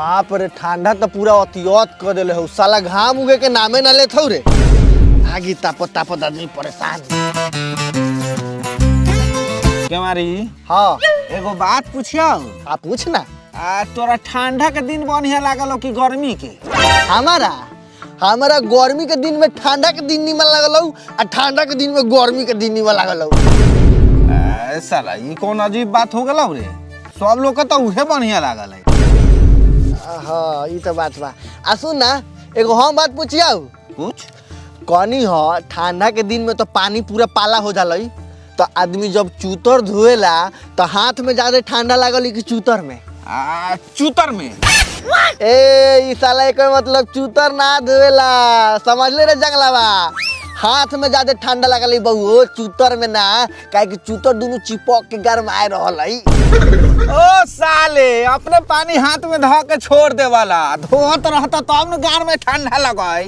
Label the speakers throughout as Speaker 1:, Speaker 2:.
Speaker 1: बाप रे ठंडा तो पूरा अतियत कर देले हो साला घाम उगे के नामे ना लेत हो रे आगी तापत तापत आदमी परेशान।
Speaker 2: केवारी
Speaker 1: हाँ
Speaker 2: एगो बात पूछियो
Speaker 1: आप पूछ ना।
Speaker 2: तोरा ठंडा के दिन बढ़िया लागल हो कि गर्मी के?
Speaker 1: हमारा गर्मी के दिन में ठंडा के दिन निमन लागल हो और ठंडा के दिन में गर्मी के दिन निमन लागल हो।
Speaker 2: साला ये कौन अजीब बात हो गल रे? सब लोग के तो उहे बढ़िया लागल है।
Speaker 1: हाँ ये तो बात बा। आ सुन ना एगो हम बात पूछिया
Speaker 2: पूछ।
Speaker 1: कनी हो ठंडा के दिन में तो पानी पूरा पाला हो जाला तो आदमी जब चूतर धोएला तो हाथ में ज्यादा ठंडा लागल कि चूतर में?
Speaker 2: चूतर में।
Speaker 1: ए साला एक मतलब चूतर ना धोएला समझ ले रे जंगलावा। हाथ में ज्यादा ठंडा लगल बहु चूतर में ना काहे कि चूतर दोनों चिपक के गरमाए रहल है।
Speaker 2: ओ साले अपने पानी हाथ में धो के छोड़ दे वाला धोत रहता तब न गार में ठंडा लगाई।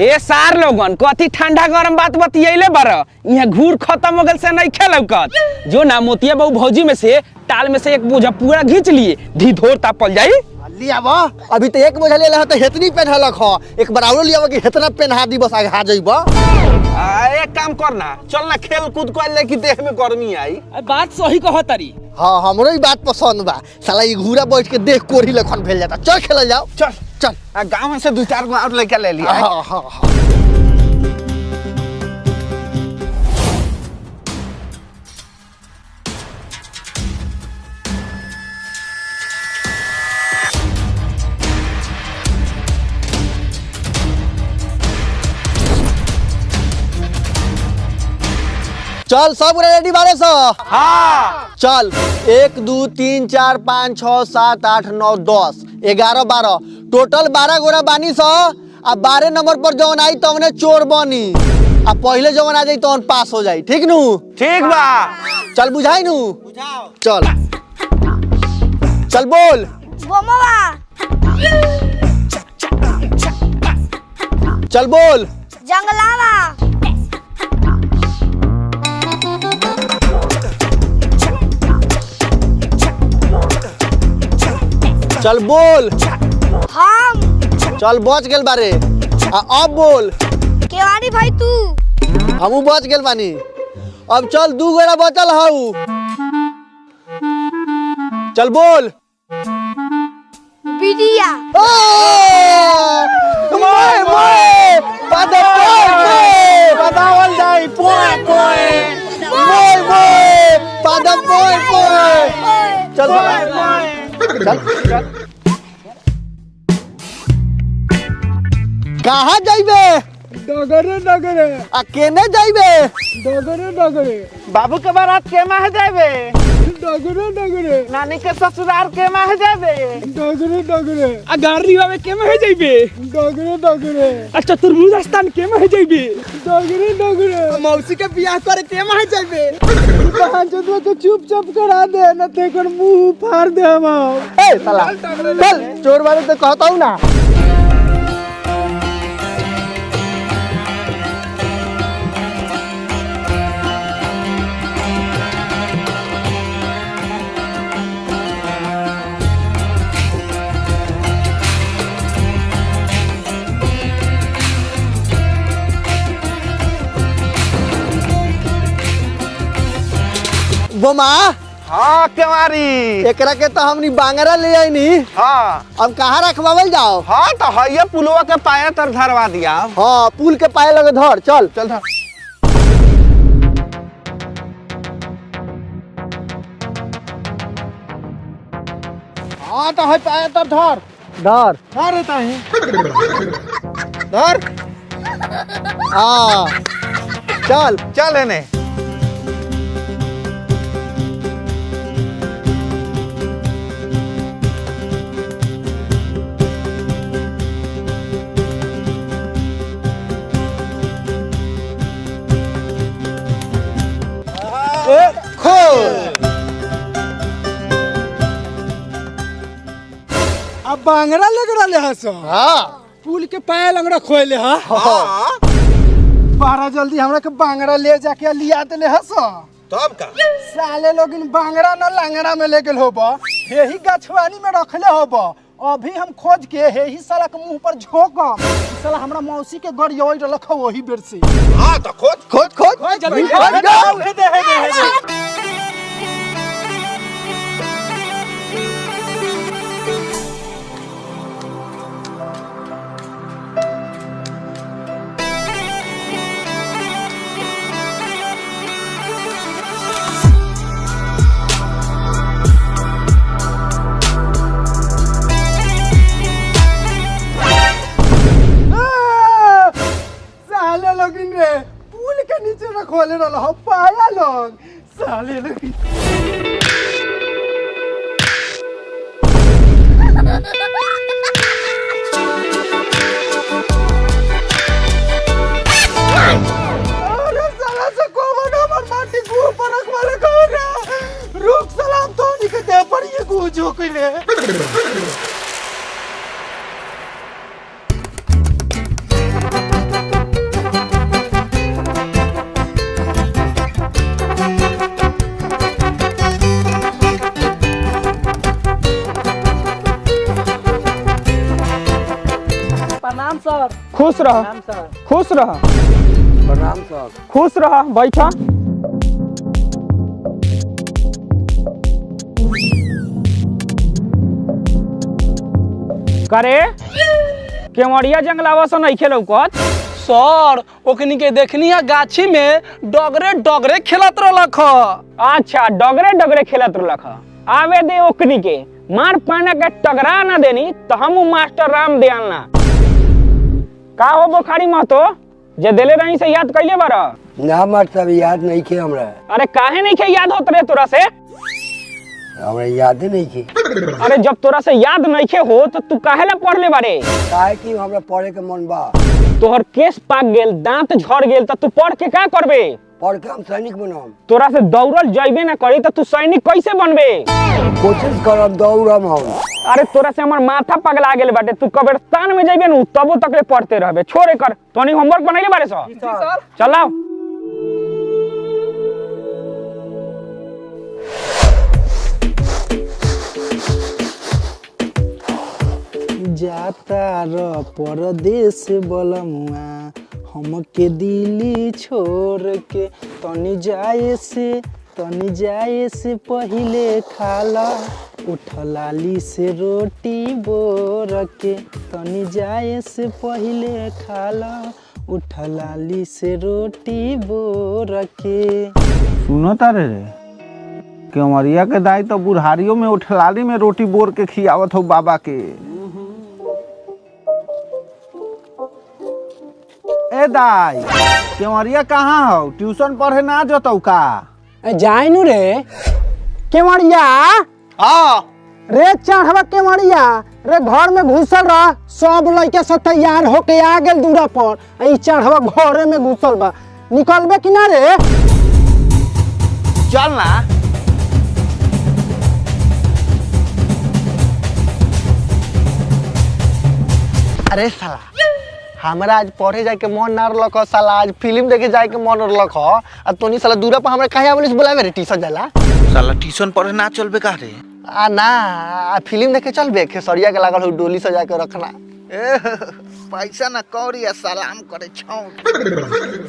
Speaker 3: ए सार लोगन कथी ठंडा गरम बात बतियैले बार यहाँ घूर खत्म हो गल से नहीं खेलौकत जो ना मोतिया बहु भौजी में से टाल में से एक बोझा पूरा घींच लिए ढिढोर तापल जाई
Speaker 1: लिया बा अभी तो एक बोझा ले तो हेतनी पहनलक हो एक बार और लिया कि हेतना पहना दी बस आगे जइबा।
Speaker 2: एक काम करना चल ना खेल कूद कर ले कि देह में गर्मी आई।
Speaker 3: बात सही कह तारी।
Speaker 1: हाँ हमरो ही बात पसंद बा साला ये घूरा बैठ के देख कोरी लखन भेल जाता। चल खेल जाओ
Speaker 2: चल
Speaker 1: चल।
Speaker 2: गाँव में से 2-4 गो और लेके ले लिया।
Speaker 1: हाँ हाँ हाँ। चल सब रेडी बारे सो?
Speaker 2: हाँ
Speaker 1: चल 1 2 3 4 5 6 7 8 9 10 11 12 टोटल 12 गोरा बानी सो। अब 12 नंबर पर जौन आई तवने चोर बनी अब पहले जौन आ जाई तौन पास हो जाई। ठीक नु?
Speaker 2: ठीक बा।
Speaker 1: चल बुझाई नु?
Speaker 2: बुझाओ।
Speaker 1: चल चल बोल। चल बोल।
Speaker 4: जंगलावा।
Speaker 1: चल बोल।
Speaker 4: हम।
Speaker 1: चल बच गेल बारे अब बोल।
Speaker 4: केवानी भाई तू।
Speaker 1: हमू बच गेल बानी। अब चल 2 गोरा बचल हऊ। चल बोल।
Speaker 4: बिडिया।
Speaker 1: मोए मोए बतावल जाई पोए पोए मोए मोए पादा पोए पोए। चल चल चल। कहाँ जाइबे?
Speaker 2: डगरे डगरे।
Speaker 1: आ केने जाइबे?
Speaker 2: डगरे डगरे। बाबू के बारात के माह जाबे? डगरे डगरे। नानी के ससुराल के माह जाबे? डगरे डगरे।
Speaker 3: आ गाड़ी वावे के में जाइबे?
Speaker 2: डगरे डगरे।
Speaker 3: आ चतुर्भुज स्थान के में जाइबे?
Speaker 2: डगरे डगरे।
Speaker 3: मौसी के बियाह करे के में जाइबे?
Speaker 2: कहां जो तो चुपचाप करा दे न ते कर मुंह फाड़ दे हम।
Speaker 1: ए साला चल चोर वाले तो कहता हूं ना। बोमा
Speaker 2: हाँ केवारी
Speaker 1: एकरा के तो हमनी बांगरा ले आई नी।
Speaker 2: हाँ
Speaker 1: अब कहाँ रखवावल जाओ?
Speaker 2: हाँ तो है पुलवा के पाया तर धरवा दिया।
Speaker 1: हाँ पुल के पाए लगे धर। चल
Speaker 2: चल धर। हाँ तो है पाया तर धर
Speaker 1: धर
Speaker 2: धर रहता है धर।
Speaker 1: हाँ चल
Speaker 2: चल है ने।
Speaker 5: अब बांगरा लेकर आले हस।
Speaker 1: हाँ
Speaker 5: पुल के पाया लंगड़ा खोले हा।
Speaker 2: हाँ
Speaker 5: बारा जल्दी हमरा के बांगरा ले जाके लिया देले हस।
Speaker 2: तब का
Speaker 5: साले लोग इन बांगरा न लंगड़ा में लेके होबा यही गछवानी में रखले होब। अभी हम खोज के यही साला के मुंह पर झोंकम। साला हमरा मौसी के घर योई रख वही बेर से।
Speaker 1: हां तो खोज
Speaker 5: जल्दी
Speaker 1: खोज
Speaker 5: हे दे। साले लोग रे पुल के नीचे रखवाले रहल हो पाया लोग साले लोग। अरे साला से कोवन हमर माटी को ऊपर रखवाले कौन रुक सलाम तो नहीं के दे पर ये गु झोकले। प्रणाम सर।
Speaker 3: खुश रह,
Speaker 5: प्रणाम सर।
Speaker 3: खुश रह,
Speaker 5: प्रणाम सर।
Speaker 3: खुश रह। बैठा। करे केवड़िया जंगलावा से नहीं खेलौकत।
Speaker 2: सर ओकनी के देखनी है गाछी में डगरे डगरे खेलत रहलक।
Speaker 3: अच्छा डगरे डगरे खेलत रहलक। आवे दे ओकनी के मार पाना के टगरा ना देनी तो हम मास्टर राम दयाल ना का हो बुखारी महतो जे देले रही से याद कैले बार
Speaker 6: ना मतलब याद नहीं खे हमरा।
Speaker 3: अरे काहे नहीं खे याद होत रे तोरा से
Speaker 6: हमरा याद नहीं खे।
Speaker 3: अरे जब तोरा से याद नहीं खे हो तो तू काहे ला पढ़ले बारे
Speaker 6: काहे कि हमरा पढ़े के मन बा।
Speaker 3: तोहर केस पाक गेल दांत झड़ गेल तो तू पढ़ के का करबे
Speaker 6: पढ़ के हम सैनिक बनम।
Speaker 3: तोरा से दौड़ल जइबे ना करी तो तू सैनिक कैसे बनबे
Speaker 6: कोशिश करब दौड़म हम।
Speaker 3: अरे तोरा से हमर माथा पगला गेल बाटे तू कब्रिस्तान में जइबे न तबो तक ले पढ़ते रहबे छोड़े कर तोनी होमवर्क बनैले बारे सर चलाओ
Speaker 5: जाता र परदेश बलमुआ हमके दिल्ली छोड़ के तनी जाए से पहिले खाला उठलाली से रोटी बोर के तनी जाए से पहिले खाला उठलाली से रोटी बोर के।
Speaker 7: सुनो तारे रे केवड़िया के दाई तो बुढ़ारियों में उठलाली में रोटी बोर के खियावत हो बाबा के। ए दाई केवड़िया कहाँ हो ट्यूशन पढ़े ना जतौ का
Speaker 5: जाए नु रे केवड़िया।
Speaker 1: हां
Speaker 5: रे चढ़वा केवड़िया रे घर में घुसल रह सब लड़के सब तैयार होके आ गेल दूरा पर ई चढ़वा घरे में घुसल बा निकलबे कि ना रे
Speaker 1: चल ना। अरे साला हमरा आज पढ़े जाके मन ना रहलक साला आज फिल्म देखे जाए के मन रहलक आ तोनी साला दूरा पर हमरा काहे आबलिस बुलावे रे ट्यूशन जाला
Speaker 7: साला ट्यूशन पढ़े ना चलबे का रे
Speaker 1: आ ना आ फिल्म देखे चलबे खेसरिया के लागल हो डोली सजा के रखना
Speaker 7: पैसा ना कौड़ी सलाम करे छौ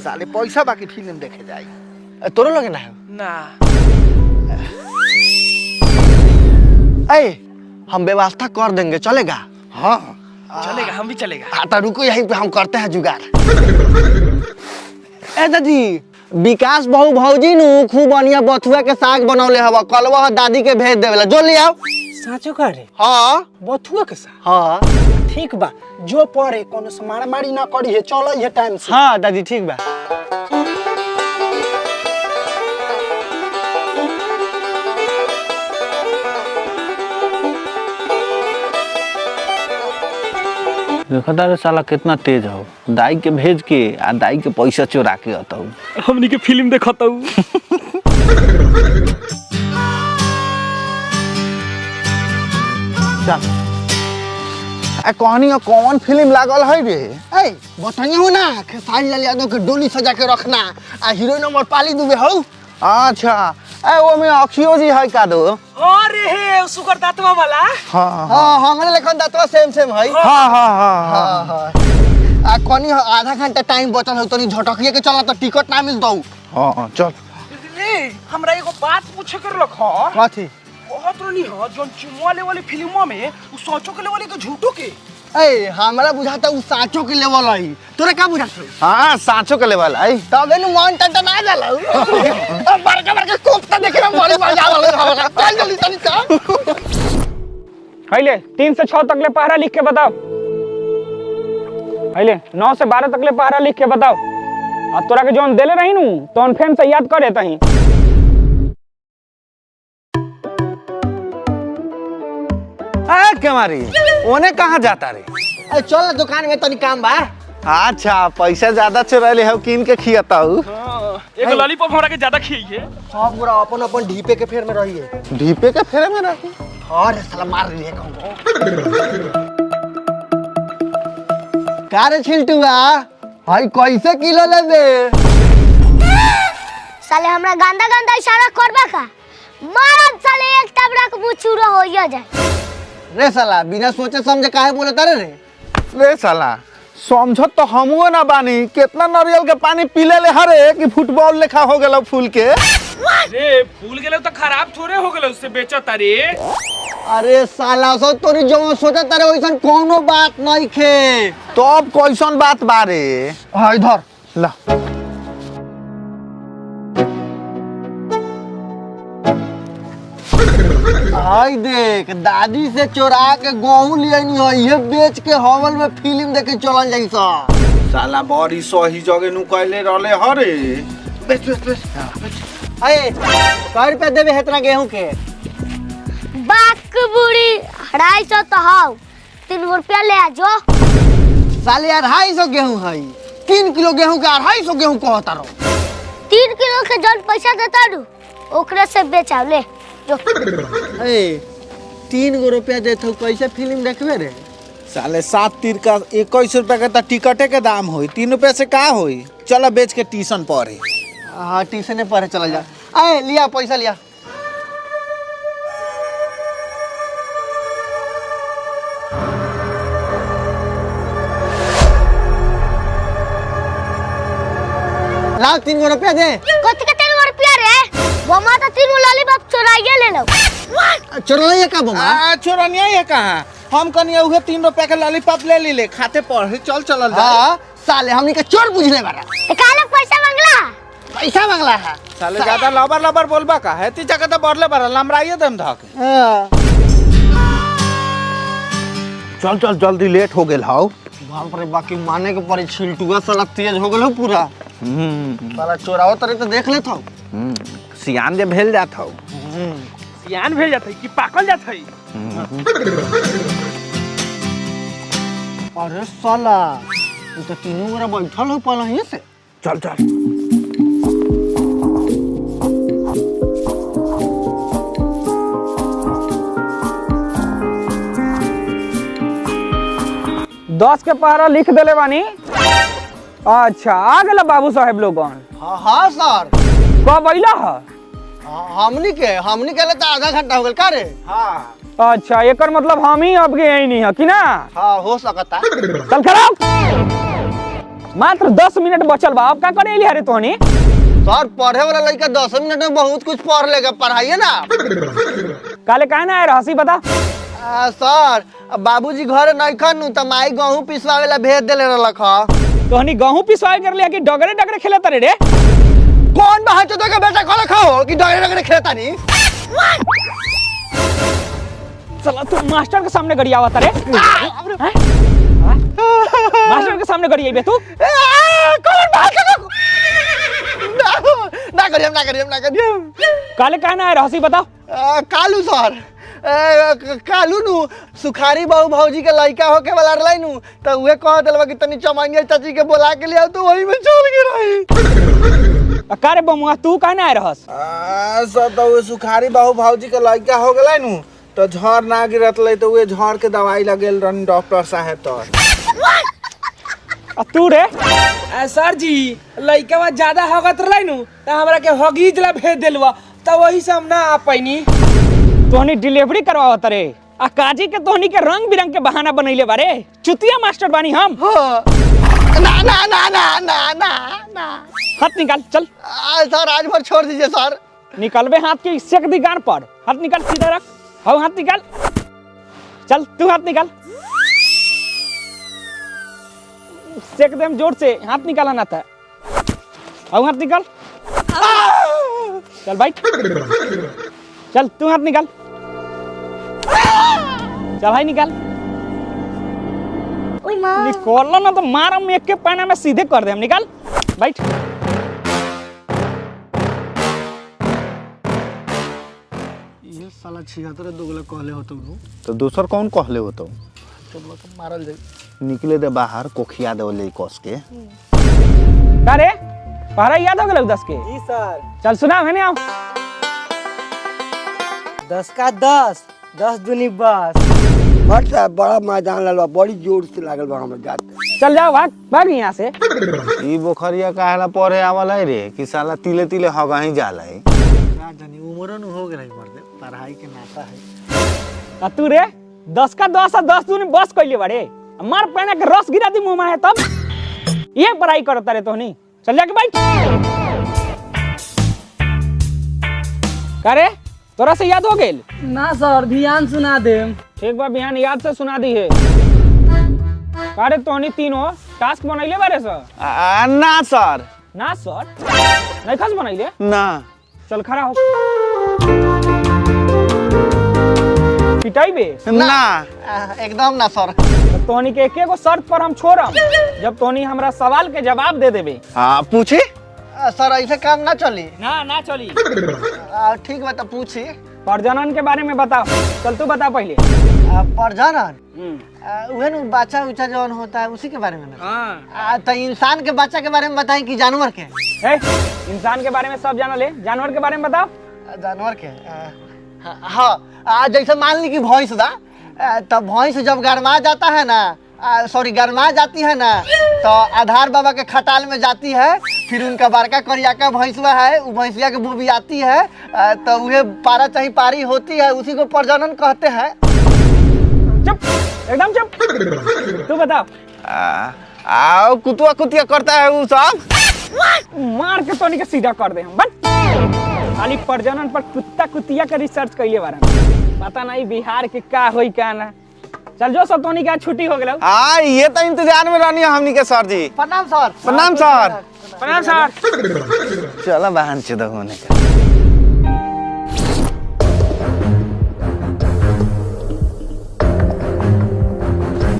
Speaker 7: साले पैसा बाकी फिल्म देखे जाई
Speaker 1: तोरो लगे ना है
Speaker 2: ना
Speaker 1: ए हम व्यवस्था कर देंगे चलेगा।
Speaker 7: हां
Speaker 2: चलेगा हम भी चलेगा।
Speaker 1: हाँ तो रुको यहीं पे हम करते हैं जुगाड़। ए दादी विकास बहु भौजी नु खूब बढ़िया बथुआ के साग बनौले हवा कलवा दादी के भेज देवेला जो ले आओ।
Speaker 5: साचो करे
Speaker 1: हाँ
Speaker 5: बथुआ के साथ
Speaker 1: हाँ
Speaker 5: ठीक बा जो पढ़े कोनो से मारा मारी ना करी है चलो ये टाइम से।
Speaker 1: हाँ दादी ठीक बा।
Speaker 7: देखा तारे साला कितना तेज हो दाई के भेज के आ दाई के पैसा चोरा के अतौ
Speaker 3: हमनी के फिल्म देखतौ
Speaker 1: चल ए कहानी कौन फिल्म लागल है रे ए बताइए हो ना खेसारी लाल यादव के डोली सजा के रखना आ हीरोइन हमर पाली दुबे हो। अच्छा
Speaker 7: ए वो में अखियो जी है का दो।
Speaker 3: अरे हे सुगर दातवा वाला।
Speaker 7: हाँ
Speaker 1: हाँ हमरे लेखन दातवा सेम है।
Speaker 7: हाँ हाँ हाँ
Speaker 1: हाँ हाँ आ कनी आधा घंटा टाइम बचल हो तनी झटकिए के चला तो टिकट ना मिल दऊ।
Speaker 7: हाँ चल।
Speaker 3: ले हमरा एगो बात पूछे कर रखो।
Speaker 1: कथी?
Speaker 3: बहुत रोनी हो जोन चुमवा ले वाली फिल्मों में उ सोचो के ले वाली के झूठो के।
Speaker 1: ए हमरा बुझाता उ साचो के लेवल है। तोरा का बुझाता?
Speaker 7: हाँ सांचो के लेवल है।
Speaker 1: तबे नु मन टन आ जाला। अब बड़का बड़का कोफ्ता देख रहा बड़ी मजा आवला। चल जल्दी तनी चल।
Speaker 3: हैले 3 से 6 तक ले पहरा लिख के बताओ। हैले 9 से 12 तक ले पहरा लिख के बताओ। आ तोरा के जोन देले रही नु तोन फेम से याद करे तही।
Speaker 7: ए केमारी ओने कहाँ जाता रे?
Speaker 1: ए चल ना दुकान में तनी काम बा।
Speaker 7: अच्छा पैसा ज्यादा चुराले हो कीन के खियाता हूँ।
Speaker 3: एगो लॉलीपॉप हमरा के ज्यादा खियाइए।
Speaker 1: सब पूरा अपन अपन ढीपे के फेर में रहिए।
Speaker 7: ढीपे के फेरे में रही।
Speaker 1: और साला मार लिए कहूँ। का रे छिलटुआ? हाय कैसे किलो लेबे?
Speaker 4: साले हमरा गंदा गंदा इशारा करबा का मारत साले एक टबरा के बुचूरो होइया जाए।
Speaker 1: रे साला बिना सोचे समझे काहे बोले तारे रे?
Speaker 7: रे साला समझत तो हमू ना बानी कितना नारियल के पानी पीले ले हरे कि फुटबॉल लेखा हो गेल फूल के।
Speaker 3: अरे फूल गेले तो खराब थोड़े हो गेले उससे बेचत रे।
Speaker 1: अरे साला सो तोरी जो सोचे तारे वैसन कोनो बात नहीं खे।
Speaker 7: तो अब कैसन बात बारे?
Speaker 1: हाय इधर
Speaker 7: ला
Speaker 1: हाय देख दादी से चोरा के गेहूं लियानी है ये बेच के हॉल में फिल्म देखे चलल जाई सा।
Speaker 7: साला बड़ी सही जगह नु कहले रहले हरे।
Speaker 1: बेच बेच बेच। अरे कै रुपया देबे हेतना गेहूं के?
Speaker 4: बाक बुड़ी 250 तो हाउ 3 रुपया ले आ जो।
Speaker 1: साले 250 गेहूं है। 3 किलो गेहूं के 250 गेहूं कहता रहो।
Speaker 4: 3 किलो के जन पैसा देता दू ओकरे से बेचाव ले जो।
Speaker 1: ए 3 गो रुपया देत हो कैसे फिल्म देखबे रे?
Speaker 7: साले 7 तीर का 21 रुपया के तो टिकटे के दाम होई 3 रुपया से का होई? चलो बेच के ट्यूशन पढ़े।
Speaker 1: हाँ ट्यूशन पढ़े चला जा। ए लिया पैसा लिया। लाओ 3 गो रुपया दे।
Speaker 4: कथि के 3 रुपया रे? बमा तो 3 लॉलीपॉप चुराइए ले लो।
Speaker 1: चोरले का बमा?
Speaker 7: चोरनिया ये कहाँ? हम कनी उहे 3 रुपया के लॉलीपॉप ले ले खाते पढ़े चल
Speaker 1: हाँ साले हमनी के चोर बुझले बारा।
Speaker 4: काले पैसा मांगला?
Speaker 1: पैसा मांगला है
Speaker 7: साले ज्यादा लबर बोलबा का है ती जगह तो बढ़ले बड़ा लमराइए दम धक। चल चल जल्दी लेट हो गेल हाउ।
Speaker 1: बाप रे बाकी माने के पड़े छिलटुआ साला तेज हो गेल हो पूरा। साला चोराओ तरे तो देख लेत हो।
Speaker 7: सियान जे भेल जात हौ।
Speaker 3: सियान भेल जात है कि पाकल जात है?
Speaker 1: अरे साला ये तो तीनों मेरा बैठल हो पहले से।
Speaker 7: चल चल
Speaker 3: 10 के पहरा लिख देले बानी। अच्छा आ गेला बाबू साहेब लोगन।
Speaker 1: हाँ हाँ सर।
Speaker 3: कब अइला है?
Speaker 1: हमनी के ले तो आधा घंटा हो गेल का रे?
Speaker 7: हाँ
Speaker 3: अच्छा एकर मतलब हम ही अब गए नहीं है कि ना?
Speaker 1: हाँ हो सकता।
Speaker 3: चल खराब मात्र 10 मिनट बचल बा अब का करे एली हरे तोहनी?
Speaker 1: सर पढ़े वाला लड़का 10 मिनट में बहुत कुछ पढ़ लेगा पढ़ाइए ना।
Speaker 3: काले काहे ना आए हंसी बता।
Speaker 1: सर बाबूजी घर नहीं खन त माई गेहूं पिसवावे ला भेज देले रहलक ह।
Speaker 3: तोहनी गेहूं पिसवाए कर लिया कि डगरे डगरे खेलत रे?
Speaker 1: कौन बहा चोदो के बेटा खोले खाओ कि डगरे डगरे खेलता नहीं?
Speaker 3: चला तू मास्टर के सामने गड़ी आवत रे? मास्टर के सामने गड़ी आइबे तू?
Speaker 1: कौन बहा चोदो? ना करियम।
Speaker 3: काले काहे ना आए हंसी बता।
Speaker 1: कालू सर कालू नु सुखारी बाबू भौजी के लड़का होके वाला रहलै नु त उहे कह देलबा कि तनी चमांगिया चाची के बुला के लिया तो वही में चल के रही।
Speaker 3: का रे बमुआ तू काहे ना आए रहस?
Speaker 7: सब तो सुखारी बाबू भौजी के लड़का हो गेलै नु तो झड़ ना गिरत ले तो वे झड़ के दवाई लगेल रन डॉक्टर साहब तो।
Speaker 3: तू रे?
Speaker 2: सर जी लइकवा ज्यादा हगत रहलै नु त हमरा के हगीज ला भेज देलवा
Speaker 3: तो वही से हम ना आ पैनी। तोहनी डिलीवरी करवाओ तरे आ काजी के तोहनी के रंग बिरंग के बहाना बनैले बारे। चुतिया मास्टर बानी हम।
Speaker 1: ना ना ना ना ना ना ना
Speaker 3: हाथ निकाल चल।
Speaker 1: सर आज भर छोड़ दीजिए सर।
Speaker 3: निकलबे हाथ के सेक दी गान पर। हाथ निकाल सीधा रख। हाउ हाथ निकाल। चल तू हाथ निकाल। सेक दे जोर से। हाथ निकाला ना था। हाउ हाथ निकाल। चल बैठ। चल तू हाथ निकाल। चल भाई निकाल। निकाल ना तो मारम एक के पैना में सीधे कर दे हम। निकाल बैठ।
Speaker 1: ये साला छिहत्तर दोगला कहले हो तुम
Speaker 7: तो दूसर कौन कहले हो तो
Speaker 1: मारल जाई।
Speaker 7: निकले दे बाहर कोखिया दे ले कस के।
Speaker 3: का रे पहरा याद हो गया 10 के?
Speaker 5: जी सर।
Speaker 3: चल सुना मैंने आओ।
Speaker 5: 10 का 10, 10 दूनी 10।
Speaker 6: बट साहब बड़ा मैदान ललवा बड़ी जोर से लागल बा हमरा जाते।
Speaker 3: चल जाओ भाग भाग यहाँ से।
Speaker 7: ई बोखरिया काहेला पढ़े आवला रे कि साला तिले तिले हगा ही जाला है।
Speaker 1: जानी उम्र न हो गेलै मर्दे पढ़ाई के नाता है।
Speaker 3: आ तू रे 10 का 10 और 10 दूनी बस कइले बारे। मार पैना के रस गिरा दी मुंह में है तब ये पढ़ाई करता रे तोहनी। चल जाके बैठ। का रे तोरा से याद हो गेल?
Speaker 5: ना सर ध्यान सुना दे।
Speaker 3: ठीक बा बिहान याद से सुना दी है। का रे तोहनी तीनों टास्क बनैले बारे सर?
Speaker 7: ना सर।
Speaker 3: ना सर नहीं खास बनैले।
Speaker 7: ना
Speaker 3: चल खड़ा हो। पिटाई बे
Speaker 7: ना
Speaker 1: एकदम ना सर।
Speaker 3: तो तोहनी के एके गो शर्त पर हम छोड़म जब तोहनी हमरा सवाल के जवाब दे देबे।
Speaker 7: हाँ पूछी।
Speaker 1: सर ऐसे काम ना चली।
Speaker 3: ना चली।
Speaker 1: ठीक बा तो पूछी।
Speaker 3: प्रजनन के बारे में बताओ। चल तू बता पहले।
Speaker 1: प्रजनन वह न बच्चा उच्चा जौन होता है उसी के बारे में ना।
Speaker 3: हाँ
Speaker 1: तो इंसान के बच्चा के बारे में बताएं कि जानवर के?
Speaker 3: इंसान के बारे में सब जानो ले। जानवर के बारे में बताओ।
Speaker 1: जानवर के हाँ जैसे मान ली कि भैंस दा तो भैंस जब गरमा जाता है ना सॉरी गरमा जाती है ना तो आधार बाबा के खटाल में जाती है। फिर उनका बड़का करियाका भैंसवा है वो भैंसिया के बोबी आती है तो वह पारा चाहे पारी होती है उसी को प्रजनन कहते हैं।
Speaker 3: चुप एकदम चुप। तू बताओ।
Speaker 7: आओ कुतुआ कुतिया करता है वो सब।
Speaker 3: मार के तोनी के सीधा कर दे हम। बट खाली प्रजनन पर कुत्ता कुतिया का रिसर्च कइले बारे। पता नहीं बिहार के का होई का ना। चल जो सब तोनी का छुट्टी हो गेल।
Speaker 7: हाँ ये तो इंतजार में रहनी है हमनी के सर जी।
Speaker 1: प्रणाम सर।
Speaker 7: प्रणाम सर।
Speaker 3: प्रणाम सर।
Speaker 7: चलो बहन चुदा होने का।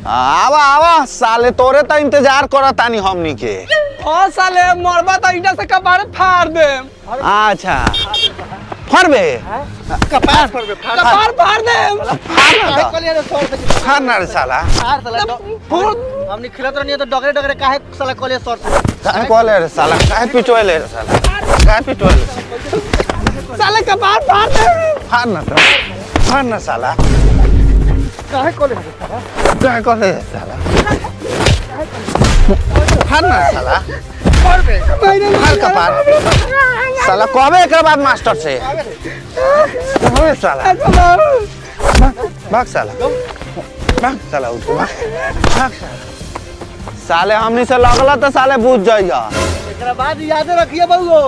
Speaker 7: आवा आवा साले तोरे तो इंतजार करत तानी हमनी के।
Speaker 3: ओ साले मरबा तो ईटा से कपार फाड़ दे।
Speaker 7: अच्छा फरबे
Speaker 1: कपार पर बे
Speaker 3: कपार फाड़ दे।
Speaker 7: फाड़ना रे साला।
Speaker 1: हमने खिलत रहनी तो डगरे डगरे काहे साला कॉलेज सर
Speaker 7: काहे कहले रे साला काहे पिटोले रे साला काहे पिटोले
Speaker 3: साले कपार फाड़ दे।
Speaker 7: फाड़ना साला
Speaker 1: काहे कॉलेज
Speaker 7: काहे कहले रे साला फाड़ना साला फाड़ कपार साला कहबे एकरा बाद मास्टर से कहबे साला भाग साला भाग साला उठ भाग साले हमनी से लगला तो साले बुझ जाइगा।
Speaker 1: एकरा बाद याद रखिए बउओ।